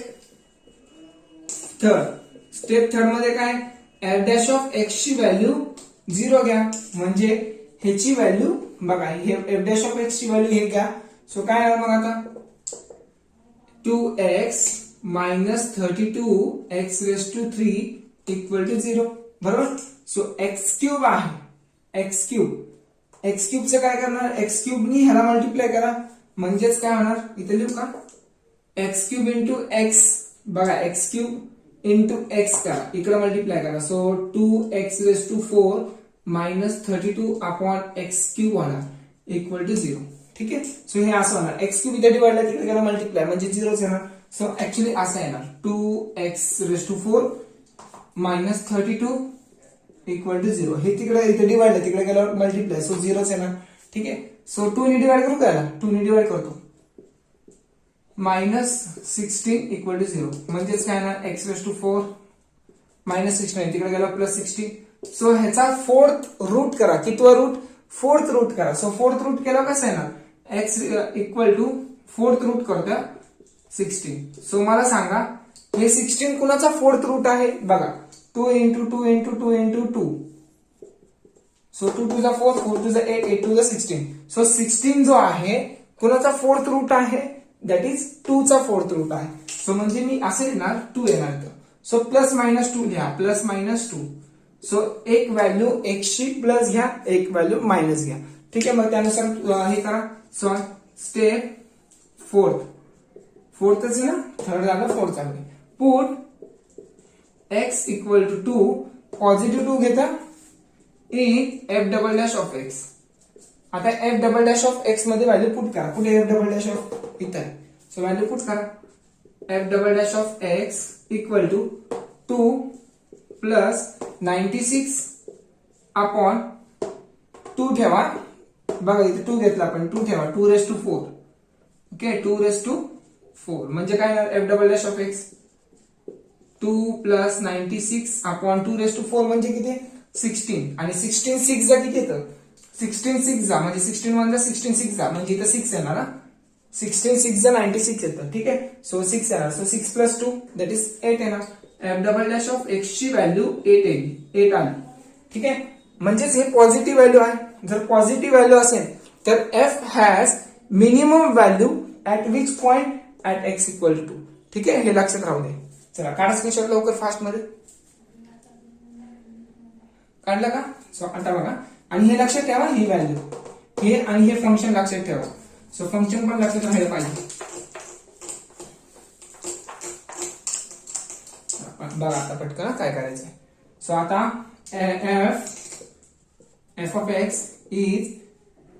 Speaker 1: थर्ड मध्ये काय एफ डॅश ऑफ एक्स ची व्हॅल्यू 0 घ्या म्हणजे ह्याची व्हॅल्यू बघा हे एफ डॅश ऑफ एक्स ची व्हॅल्यू हे घ्या. सो काय आहे मग आता 2x -32 x raise to 3 equal to 0 बरोबर. सो एक्स क्यूब आहे एक्स क्यूबचं काय करणार एक्स क्यूबनी ह्याला मल्टिप्लाय करा म्हणजेच काय होणार इथे लिहू का एक्स क्यूब इंटू एक्स बघा एक्स क्यूब इंटू एक्स करा इकडे मल्टिप्लाय करा. So 2x raise to 4 -32 upon x cube होणार इक्वल टू 0. ठीक आहे, सो हे असं होणार एक्स क्यूब इथे डिवाइड तिकडे केला मल्टिप्लाय म्हणजे 0 येणार. सो ऍक्च्युली असं येणार 2x raise to 4 -32 equal to 0. हे तिकडे इथे डिवाइड तिकडे गेल्यावर मल्टिप्लाय सो 0 येणार. ठीक आहे, सो 2 ने डिवाइड करू काय 2 ने डिवाइड करतो -16 इक्वल टू 0 म्हणजेच काय येणार एक्स रेस टू 4 -16 तिकडे गेल्यावर +16. सो ह्याचा 4th रूट करा. कितवा रूट 4th रूट करा. सो 4th रूट केला कसं येणार x equal to 4th route करतोय 16. सो मला सांगा हे 16 कुणाचा 4th रूट आहे बघा 2 into 2 into 2 into 2. So 2 to 4 4 to 8 8 to 16. So 16 जो आहे कुणाचा 4th रूट आहे दॅट इज 2 चा 4th रूट आहे. सो म्हणजे मी असे येणार 2 येणार. सो +-2 घ्या +-2. सो एक व्हॅल्यू एक्सची प्लस घ्या एक व्हॅल्यू मायनस घ्या. ठीक आहे, मग त्यानुसार हे करा. सो स्टेप फोर्थच आहे ना थर्ड झालं 4th चालू. Put x equal to 2 positive 2 घेता in F double dash of X. आता F double dash of X मध्ये व्हॅल्यू पुट करा. कुठे एफ डबल डॅश ऑफ इथं. सो व्हॅल्यू पुट करा. F double dash of x equal to 2 plus 96 upon 2 ठेवा. बघा इथे 2 घेतला आपण, 2 ठेवा, 2⁴. ओके, 2⁴ म्हणजे काय येणार F double dash of x 2 plus 96 upon 2⁴ म्हणजे किती 16. आणि 16 6 जा किती येतं 16 6 जा म्हणजे 16 1 जा 16 6 जा म्हणजे इथं 6 येणार ना. 16 6 जा 96 येतं. ठीक आहे. सो 6 येणार. सो 6 प्लस 2 दॅट इज 8 येणार. F double dash of x ची व्हॅल्यू 8 आली. ठीक आहे. म्हणजेच हे पॉझिटिव्ह व्हॅल्यू आहे. जर पॉझिटिव्ह व्हॅल्यू असेल तर f has minimum value at which point at x equal to. ठीक आहे. हे लक्षात राहू दे. चला काढा स्क्रीनशॉट लवकर फास्ट मध्ये. काढलं का. सो आता बघा आणि हे लक्षात ठेवा ही व्हॅल्यू हे आणि हे फंक्शन लक्षात ठेवा. सो फंक्शन पण लक्षात राहायला पाहिजे. बघा आता पटकन काय करायचंय. सो आता एफ ऑफ एक्स इज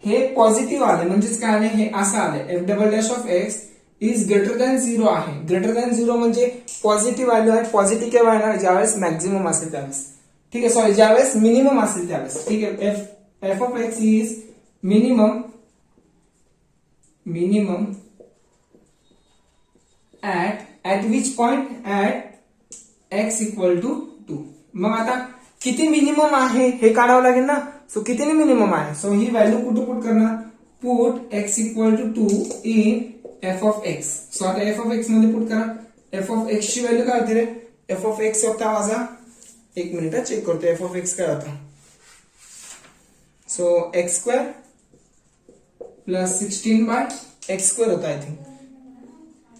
Speaker 1: हे पॉझिटिव्ह आले म्हणजेच काय आले हे असं आले F double dash of x is greater than 0 आहे. ग्रेटर दॅन 0 म्हणजे पॉझिटिव्ह व्हॅल्यू आहे. पॉझिटिव्ह केव्हा येणार ज्यावेळेस मॅक्झिमम असेल त्यावेळेस. ठीक आहे. सॉरी ज्यावेळेस मिनिमम असेल त्यावेळेस. ठीक आहे. F of x is minimum at which point at x equal to 2. मग आता किती मिनिमम आहे हे काढावं लागेल ना. सो किती मिनिमम आहे. सो ही व्हॅल्यू कुठे पुट करणार put X equal to 2 in F of X. So आता एफ ऑफ एक्स मध्ये पुट करा. एफ ऑफ एक्स ची व्हॅल्यू काय होती रे. एफ ऑफ एक्स होता माझा एक मिनिट चेक करतो. एफ ऑफ एक्स काय होता. So X square plus 16 by X square होता I think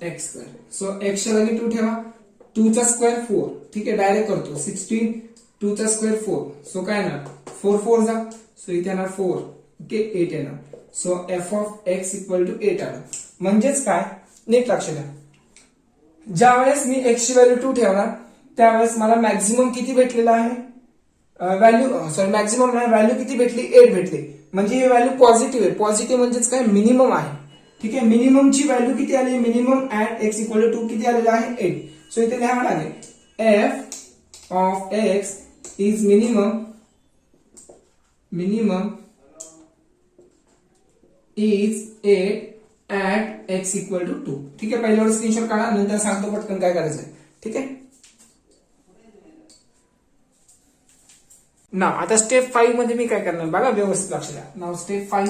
Speaker 1: X square. So एक्सच्या जागी 2 ठेवा. 2 चा स्क्वेअर 4. ठीक आहे. डायरेक्ट करतो 16 2 चा स्क्वेअर 4. सो काय येणार 4 4 जा. सो इथे येणार 4. ओके 8 येणार. So F of x equal to 8 आलं. म्हणजेच काय नीट लक्ष द्या. ज्या वेळेस मी एक्स ची व्हॅल्यू 2 ठेवणार त्यावेळेस मला मॅक्झिमम किती भेटलेला आहे व्हॅल्यू सॉरी मॅक्झिमम नाही व्हॅल्यू किती भेटली 8 भेटली. म्हणजे ही व्हॅल्यू पॉझिटिव्ह आहे. पॉझिटिव्ह म्हणजेच काय मिनिमम आहे. ठीक आहे. मिनिममची व्हॅल्यू किती आली minimum at x equal to 2 किती आलेलं आहे 8. सो इथे लिहावं लागेल F of x is minimum is 8 at x equal to 2. ठीक आहे. पहिल्यावर स्क्रीनशॉट काढा नंतर सांगतो पटकन काय करायचंय. ठीक आहे. ना आता स्टेप 5 मध्ये मी काय करणार बघा व्यवस्थित लक्ष द्या. नाव स्टेप 5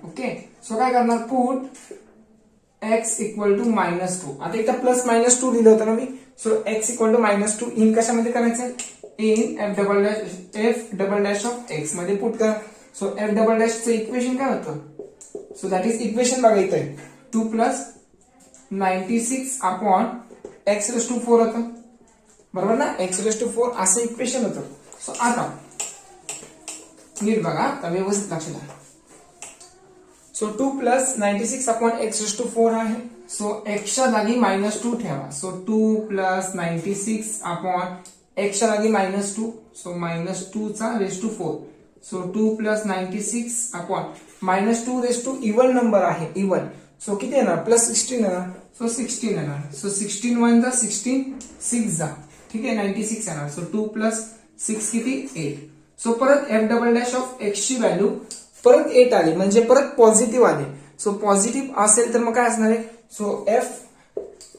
Speaker 1: ओके. सो काय करणार पुट एक्स इक्वल टू -2. आता इथं प्लस -2 लिहिलं होतं ना मी. So x equal to -2 in कशामध्ये करायचं in F double dash of X मध्ये पुट करा. सो एफ डबल डॅशचं इक्वेशन काय होतं. सो दॅट इज इक्वेशन बघा इथं 2 plus 96 upon x raise to 4 होतं बरोबर ना. एक्स रेस टू 4 असं इक्वेशन होतं. सो आता नीट बघा आता व्यवस्थित लक्ष द्या. So 2 plus 96 upon x raise to 4 आहे. सो एक्सच्या जागी -2 ठेवा. सो 2 प्लस 96 अपॉन एक्सच्या जागी -2. सो -2 चा raise to 4. So 2 plus 96 upon -2 raise to even number आहे इवन. सो किती येणार प्लस 16 येणार. सो 16 येणार. सो 16 1 जा 16 6 जा. ठीक आहे 96 येणार. सो 2 प्लस 6 किती 8. सो परत F double dash of x ची व्हॅल्यू परत 8 आली म्हणजे परत पॉझिटिव्ह आले. सो पॉझिटिव्ह असेल तर मग काय असणार आहे. So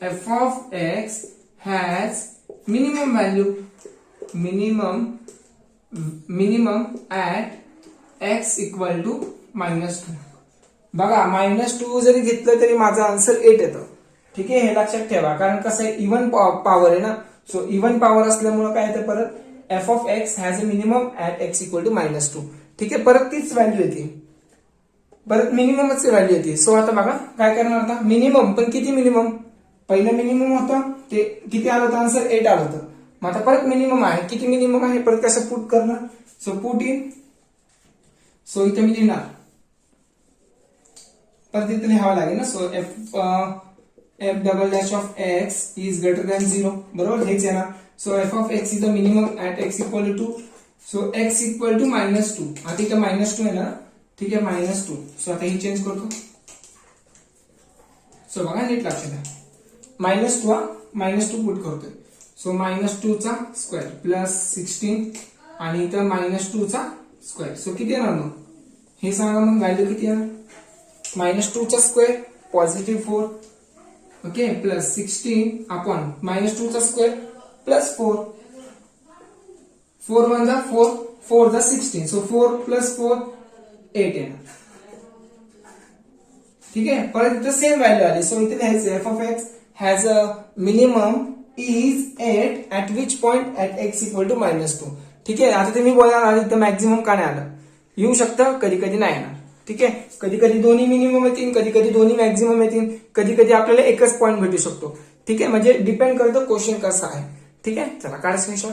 Speaker 1: F of x has minimum value minimum at x equal to -2. बघा -2 जरी घेतलं तरी माझं आन्सर 8 येतं. ठीक आहे. हे लक्षात ठेवा कारण कसं आहे इव्हन पॉवर आहे ना. सो इव्हन पॉवर असल्यामुळे काय येतं परत f of x has a minimum at x equal to -2. ठीक आहे. परत तीच व्हॅल्यू येते. परत मिनिममच व्हॅल्यू येते. सो आता बघा काय करणार आता मिनिमम पण किती मिनिमम पहिलं मिनिमम होतं ते किती आलं होतं आन्सर 8 आलं होतं. मग आता परत मिनिमम आहे. किती मिनिमम आहे परत कसं पुट करणार. So put in. सो इथे मी लिहिणार परत इथे लिहावं लागेल ना. So F double dash of x is greater than 0 बरोबर हेच येणार. So F of x is the minimum at x equal to 2. So x equal to -2. आता इथं -2 येणार. ठीक आहे -2. सो आता ही चेंज करतो. सो बघा नीट लक्षात द्या, -2 हा -2 पुट करतोय. सो -2 चा स्क्वेअर प्लस 16 आणि इथं -2 चा स्क्वेअर. सो किती येणार मग हे सांगा, मग व्हॅल्यू किती येणार? -2 चा square positive 4 okay plus 16 upon -2 चा स्क्वेअर प्लस 4. 4 1 जा 4, 4 जा 16. सो 4 प्लस 4 8 येणार. ठीक आहे, परत इथं सेम व्हॅल्यू आली. सो इथे लिहायचं f of x has a minimum is 8 at which point at x equal to -2. ठीक आहे, आता तुम्ही बोलणार इथं मॅक्झिमम का नाही आलं? येऊ शकतं, कधी कधी नाही येणार. ठीक आहे, कधी कधी दोन्ही मिनिमम येतील, कधी कधी दोन्ही मॅक्झिमम येतील, कधी कधी आपल्याला एकच पॉईंट भेटू शकतो. ठीक आहे, म्हणजे डिपेंड करतं क्वेश्चन कसा आहे. ठीक आहे, चला काढा स्क्रीनशॉट.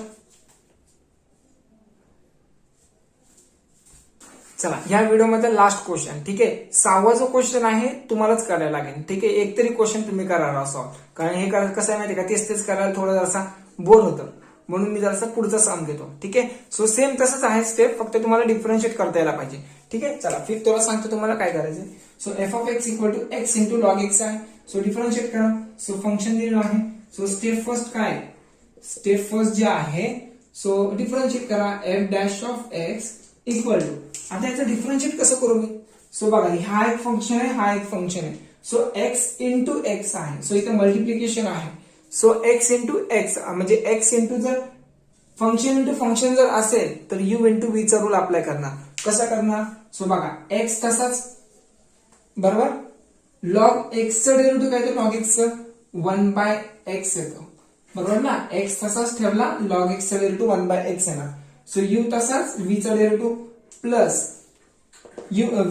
Speaker 1: चला या व्हिडिओमध्ये लास्ट क्वेश्चन. ठीक आहे, 6वा जो क्वेश्चन आहे तुम्हालाच करायला लागेल. ठीक आहे, एक तरी क्वेश्चन तुम्ही करायला सॉल्व, कारण हे कसं आहे माहिती का, तेच करायला थोडं जरासा बोर होतं, म्हणून मी जरासा पुढचा सम घेतो. ठीक आहे, सो सेम तसंच आहे स्टेप, फक्त तुम्हाला डिफरन्शिएट करता यायला पाहिजे. ठीक आहे, चला फिर तुला सांगतो तुम्हाला काय करायचं. So f of x equal to x into log x आहे. सो डिफरन्शिएट करा. सो फंक्शन दिलेलं आहे. सो स्टेप फर्स्ट काय, स्टेप फर्स्ट जे आहे सो डिफरन्शिएट करा f dash of x equal to. आता याचं डिफरन्शिएट कसं करू मी? सो बघा हा एक फंक्शन आहे, हा एक फंक्शन आहे. सो x इंटू एक्स आहे. सो इथं मल्टिप्लिकेशन आहे. सो x इंटू एक्स म्हणजे x इंटू जर फंक्शन इंटू फंक्शन जर असेल तर u इंटू v चा रूल अप्लाय करणार. कसा करणार? सो बघा x तसाच बरोबर, लॉग x चं डेरिव्हेटिव्ह काय तर लॉग x चं 1/x येतो बरोबर ना. x तसाच ठेवला, लॉग x चा डेरिव्हेटिव्ह 1/x येणार. सो u तसाच, v चा डेरिव्हेटिव्ह प्लस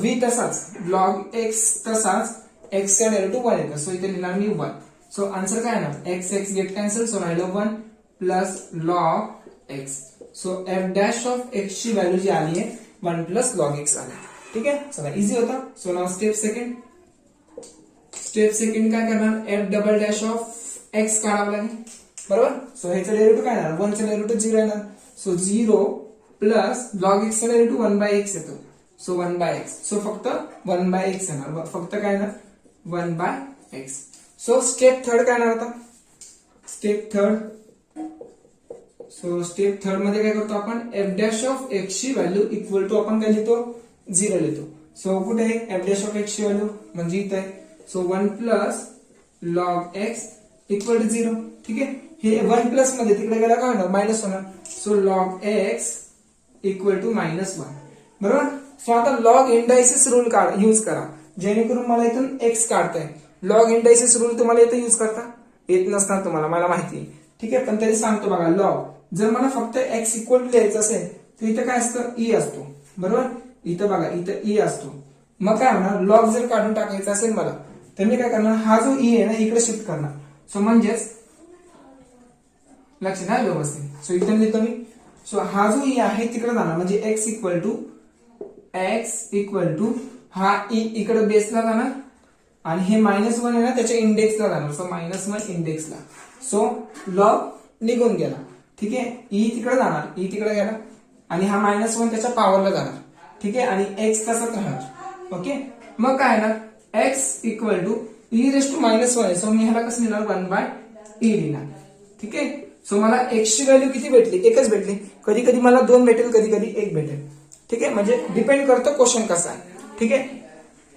Speaker 1: v तसाच, लॉग x तसाच, x चा डेरिव्हेटिव्ह 1 येतो. सो इथे लिहिणार मी 1. सो आन्सर काय येणार? x get cancel. सो राहिलं 1 plus log x. So f dash of x ची व्हॅल्यू जी आली आहे 1 प्लस लॉग x आली. ठीक आहे, चला इझी होता. So now step second. Step second काय करणार? f double dash of x काढावं लागेल बरोबर. सो ह्याचं डेरिव्हेटिव्ह काय येणार? 1 चं डेरिव्हेटिव्ह 0 येणार. सो 0 प्लस लॉग x चं डेरिव्हेटिव्ह 1/x येतो. So 1/x. सो फक्त 1/x येणार, फक्त काय येणार? 1/x. सो स्टेप थर्ड काय येणार आता? Step third. So step third मध्ये काय करतो आपण? f डॅश ऑफ x ची व्हॅल्यू इक्वल टू आपण काय लिहितो? 0 लिहितो. सो कुठे आहे f डॅश ऑफ x ची व्हॅल्यू? म्हणजे इथे आहे. So 1 plus log x equal to 0. ठीक आहे, हे 1 प्लस मध्ये तिकडे गेला काय होणार? मायनस होणार. So log x equal to -1 बरोबर. सो आता लॉग इंडायसिस रूल यूज करा, जेणेकरून मला इथून x काढताय. लॉग इंडायसिस रूल तुम्हाला इथं यूज करता येत नसणार तुम्हाला, मला माहिती आहे. ठीक आहे, पण तरी सांगतो बघा. लॉग जर मला फक्त x इक्वल टू लिहायचं असेल तर इथं काय असतं? e असतो बरोबर. इथं बघा, इथं e असतो. मग काय होणार? लॉग जर काढून टाकायचं असेल मला तर मी काय करणार? हा जो e आहे ना इकडे शिफ्ट करणार. सो म्हणजेच लक्षात आहे व्यवस्थित. सो इथं लिहितो मी. सो हा जो e आहे तिकडे जाणार, म्हणजे x इक्वल टू हा e इकडे बेसला जाणार आणि हे -1 आहे ना त्याच्या इंडेक्सला जाणार. सो -1 इंडेक्सला. सो लॉग निघून गेला. ठीक आहे, e तिकडे जाणार, e तिकडे गेला आणि हा -1 त्याच्या पॉवरला जाणार. ठीक आहे, आणि x तसाच राहणार. ओके, मग काय येणार? x equal to e raise to -1 आहे. सो मी ह्याला कसं लिहिणार? 1/e लिहिणार. ठीक आहे, सो मला x ची व्हॅल्यू किती भेटली? एकच भेटली. कधी कधी मला 2 भेटेल, कधी कधी 1 भेटेल. ठीक आहे, म्हणजे डिपेंड करतो क्वेश्चन कसा आहे. ठीक आहे,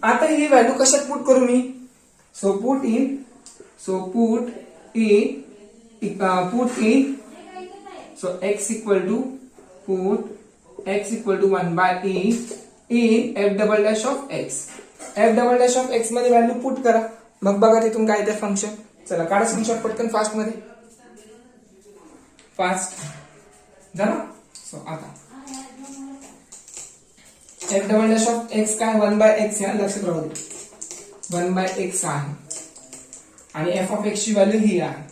Speaker 1: आता ही व्हॅल्यू कशात पुट करू मी? So put in so x equal to 1/e in f double dash of x. f double dash of x मध्ये व्हॅल्यू पुट करा, मग बघा तिथून काय येते फंक्शन. चला काढा स्क्रीनशॉट पटकन फास्ट मध्ये. फास्ट झालं. सो आता f double dash of x काय? 1/x आहे, लक्षात राहू दे. 1/x आहे आणि f ऑफ x ची व्हॅल्यू ही आहे.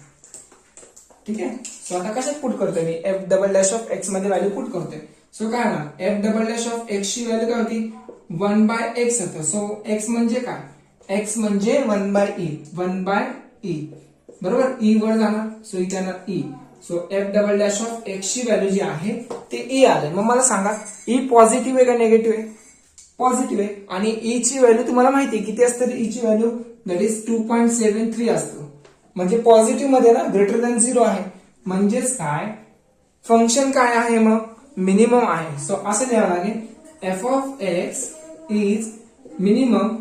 Speaker 1: ठीक आहे, सो आता कशात पुट करतोय मी? f double dash of x मध्ये व्हॅल्यू पुट करतोय. सो काय होणार? f double dash of x ची व्हॅल्यू काय होती? 1/x होतं. सो x म्हणजे काय? x म्हणजे 1/e बरोबर. e वर जाणार, सो इथे येणार e. So f double dash of x ची व्हॅल्यू जी आहे ते e आले. मग मला सांगा e पॉझिटिव्ह आहे का निगेटिव्ह आहे? पॉझिटिव्ह आहे. आणि e ची व्हॅल्यू तुम्हाला माहिती आहे किती असते? e ची व्हॅल्यू दॅट इज 2.73 असतो. म्हणजे पॉझिटिव्ह मध्ये ना ग्रेटर दॅन 0 आहे. म्हणजेच काय फंक्शन काय आहे मग मिनिमम आहे. सो असं लिहावं लागेल F of x is minimum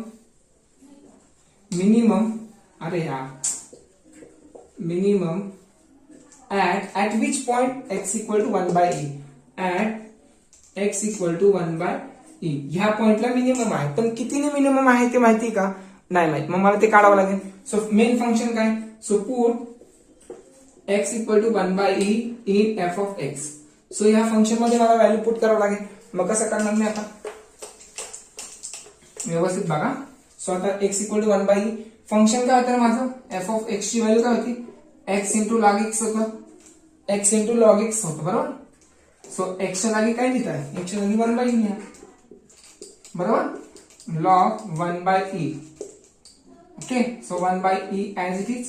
Speaker 1: अरे यार minimum at which point x equal to 1 by e at x equal to 1 by e ह्या पॉइंटला मिनिमम आहे. पण कितीने मिनिमम आहे ते माहिती का नाही माहित. मग मला ते काढावं लागेल. सो मेन फंक्शन काय so put x equal to 1 by e in f of x. So ह्या फंक्शन मध्ये मला व्हॅल्यू पुट करावं लागेल. मग कसं करणार मी आता व्यवस्थित बघा. सो आता x equal to 1 by e function काय होतं माझं f of x ची व्हॅल्यू काय होती x into log x होतं. x into log x होतं बरोबर. सो x च्या जागी काय लिहित आहे x च्या जागी 1 by e लिहा बरोबर log 1 by e. Okay so 1 by e as it is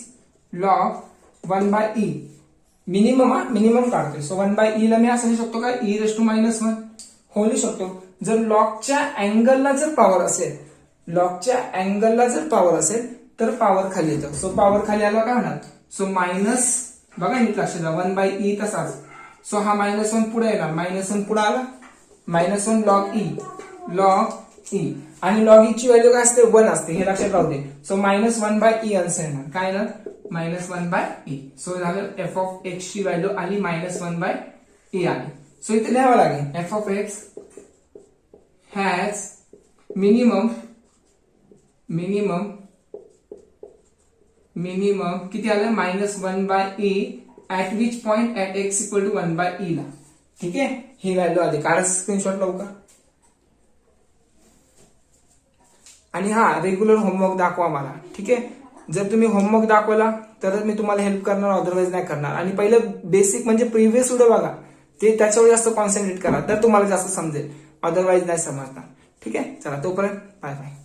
Speaker 1: log 1 by e minimum काढतोय. सो 1 by e ला मी असं लिहू शकतो का e raised to -1 हो लिहू शकतो. जर लॉगच्या अँगलला जर पॉवर असेल तर पॉवर खाली येतं. सो पॉवर खाली आला काय होणार सो मायनस बघा नीट लक्षात द्या 1 by e तसाच. सो हा -1 पुढे येणार -1 पुढे आला -1 log e आणि log e ची व्हॅल्यू काय असते 1 असते हे लक्षात राहू दे. सो -1 by e आन्सर येणार काय येणार -1 by e. सो झालं f of x ची व्हॅल्यू आली -1 by e आली. सो इथे लिहावं लागेल f of x has minimum किती आलं -1 by e at which point at x equal to 1 by e ला. ठीक आहे ही व्हॅल्यू आली. कारण स्क्रीनशॉट लवकर. आणि हा रेग्युलर होमवर्क दाखवा मला. ठीक आहे जर तुम्ही होमवर्क दाखवला तरच मी तुम्हाला हेल्प करणार अदरवाईज नाही करणार. आणि पहिलं बेसिक म्हणजे प्रिव्हियस व्हिडिओ बघा ते त्याच्यावर जास्त कॉन्सन्ट्रेट करा तर तुम्हाला जास्त समजेल अदरवाईज नाही समजणार. ठीक आहे चला तोपर्यंत बाय बाय.